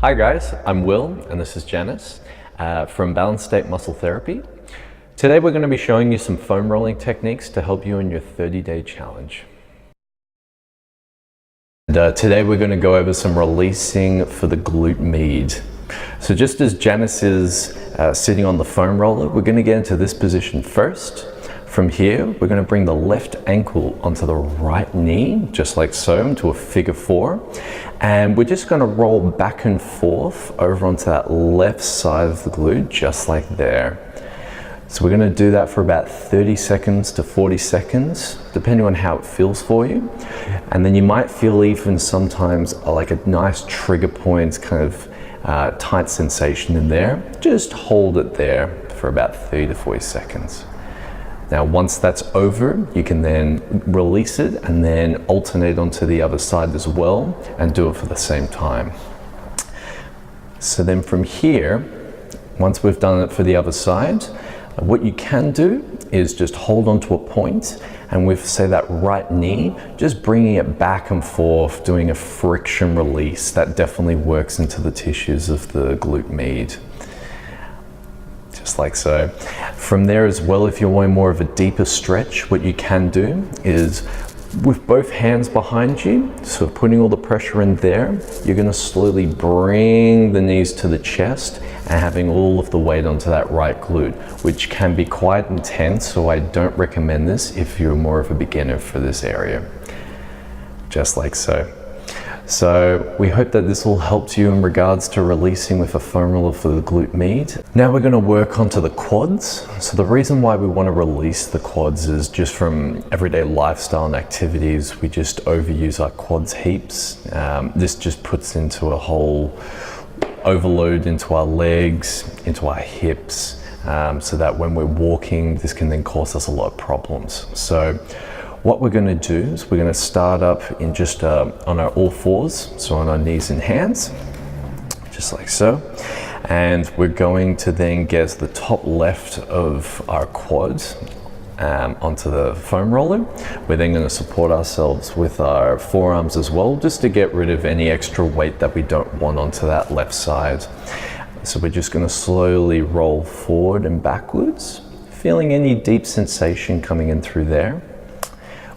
Hi guys, I'm Will and this is Janice from Balanced State Muscle Therapy. Today we're going to be showing you some foam rolling techniques to help you in your 30-day challenge. And, today we're going to go over some releasing for the glute med. So just as Janice is sitting on the foam roller, we're going to get into this position first. From here, we're going to bring the left ankle onto the right knee, just like so, into a figure four. And we're just going to roll back and forth over onto that left side of the glute, just like there. So we're going to do that for about 30 seconds to 40 seconds, depending on how it feels for you. And then you might feel even sometimes like a nice trigger point, kind of tight sensation in there. Just hold it there for about 30 to 40 seconds. Now, once that's over, you can then release it and then alternate onto the other side as well and do it for the same time. So then from here, once we've done it for the other side, what you can do is just hold onto a point and with, say, that right knee, just bringing it back and forth, doing a friction release. That definitely works into the tissues of the glute med. Just like so. From there as well, if you're wanting more of a deeper stretch, what you can do is with both hands behind you, so putting all the pressure in there, you're going to slowly bring the knees to the chest and having all of the weight onto that right glute, which can be quite intense, so I don't recommend this if you're more of a beginner for this area. Just like so. So we hope that this all helps you in regards to releasing with a foam roller for the glute med. Now we're going to work onto the quads. So the reason why we want to release the quads is just from everyday lifestyle and activities, we just overuse our quads heaps. This just puts into a whole overload into our legs, into our hips, so that when we're walking, this can then cause us a lot of problems. So what we're going to do is we're going to start up in just on our all fours, so on our knees and hands, just like so. And we're going to then get the top left of our quads onto the foam roller. We're then going to support ourselves with our forearms as well, just to get rid of any extra weight that we don't want onto that left side. So we're just going to slowly roll forward and backwards, feeling any deep sensation coming in through there.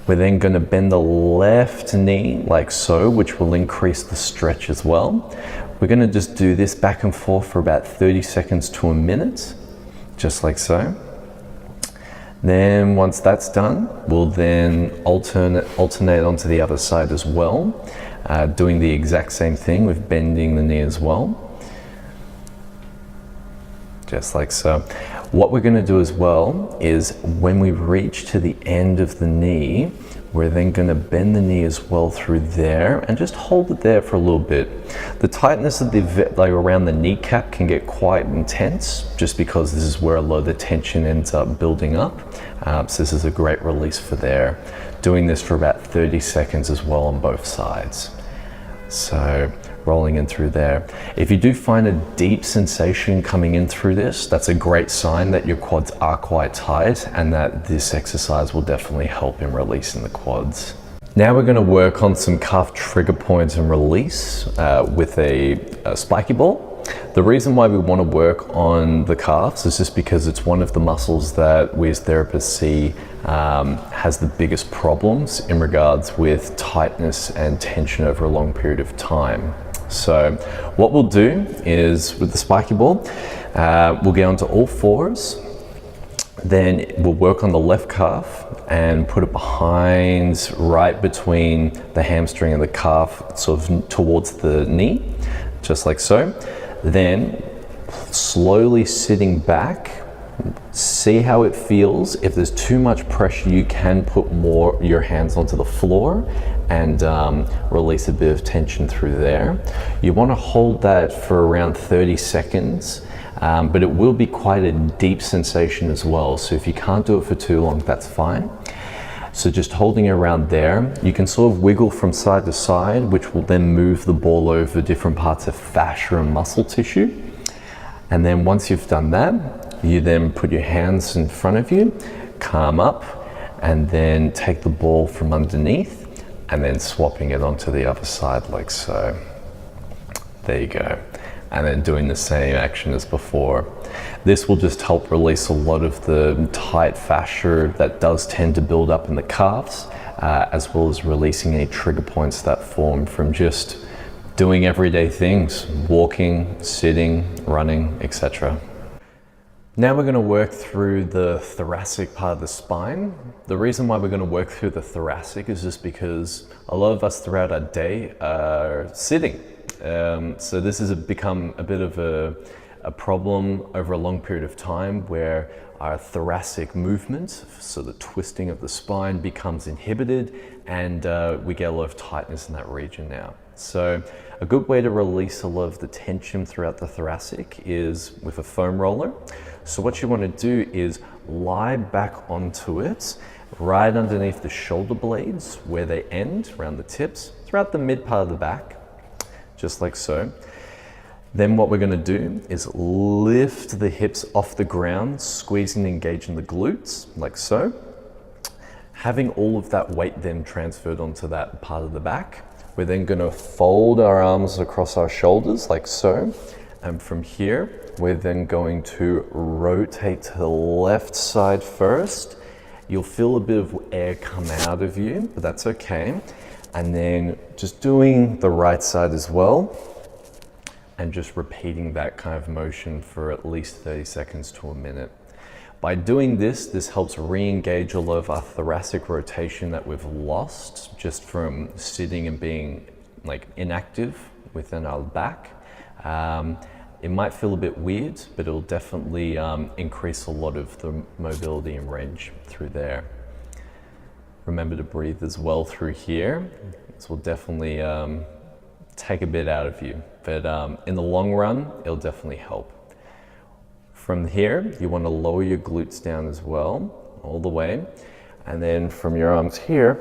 We're then going to bend the left knee like so, which will increase the stretch as well. We're going to just do this back and forth for about 30 seconds to a minute, just like so. Then once that's done, we'll then alternate onto the other side as well, doing the exact same thing with bending the knee as well. Just like so. What we're going to do as well is when we reach to the end of the knee, we're then going to bend the knee as well through there and just hold it there for a little bit. The tightness of around the kneecap can get quite intense just because this is where a lot of the tension ends up building up. So this is a great release for there. Doing this for about 30 seconds as well on both sides. So rolling in through there. If you do find a deep sensation coming in through this, that's a great sign that your quads are quite tight and that this exercise will definitely help in releasing the quads. Now we're going to work on some calf trigger points and release with a spiky ball. The reason why we want to work on the calves is just because it's one of the muscles that we as therapists see has the biggest problems in regards with tightness and tension over a long period of time. So what we'll do is with the spiky ball, we'll get onto all fours, then we'll work on the left calf and put it behind, right between the hamstring and the calf, sort of towards the knee, just like so. Then slowly sitting back, see how it feels. If there's too much pressure, you can put more your hands onto the floor and release a bit of tension through there. You want to hold that for around 30 seconds, but it will be quite a deep sensation as well. So if you can't do it for too long, that's fine. So just holding it around there, you can sort of wiggle from side to side, which will then move the ball over different parts of fascia and muscle tissue. And then once you've done that, you then put your hands in front of you, calm up, and then take the ball from underneath and then swapping it onto the other side like so. There you go. and then doing the same action as before. This will just help release a lot of the tight fascia that does tend to build up in the calves, as well as releasing any trigger points that form from just doing everyday things, walking, sitting, running, etc. Now we're going to work through the thoracic part of the spine. The reason why we're going to work through the thoracic is just because a lot of us throughout our day are sitting. So this has become a bit of a problem over a long period of time where our thoracic movement, so the twisting of the spine, becomes inhibited, and we get a lot of tightness in that region now. So a good way to release a lot of the tension throughout the thoracic is with a foam roller. So what you want to do is lie back onto it, right underneath the shoulder blades where they end, around the tips, throughout the mid part of the back, just like so. Then what we're going to do is lift the hips off the ground, squeezing and engaging the glutes, like so. Having all of that weight then transferred onto that part of the back, we're then going to fold our arms across our shoulders, like so. And from here, we're then going to rotate to the left side first. You'll feel a bit of air come out of you, but that's okay. And then just doing the right side as well, and just repeating that kind of motion for at least 30 seconds to a minute. By doing this, this helps re-engage a lot of our thoracic rotation that we've lost just from sitting and being like inactive within our back. It might feel a bit weird, but it'll definitely increase a lot of the mobility and range through there. Remember to breathe as well through here. This will definitely take a bit out of you, but in the long run, it'll definitely help. From here, you want to lower your glutes down as well, all the way. And then from your arms here,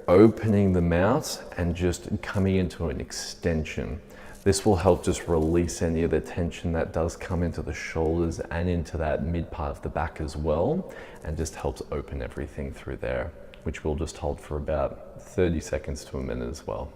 opening them out and just coming into an extension. This will help just release any of the tension that does come into the shoulders and into that mid part of the back as well, and just helps open everything through there, which we'll just hold for about 30 seconds to a minute as well.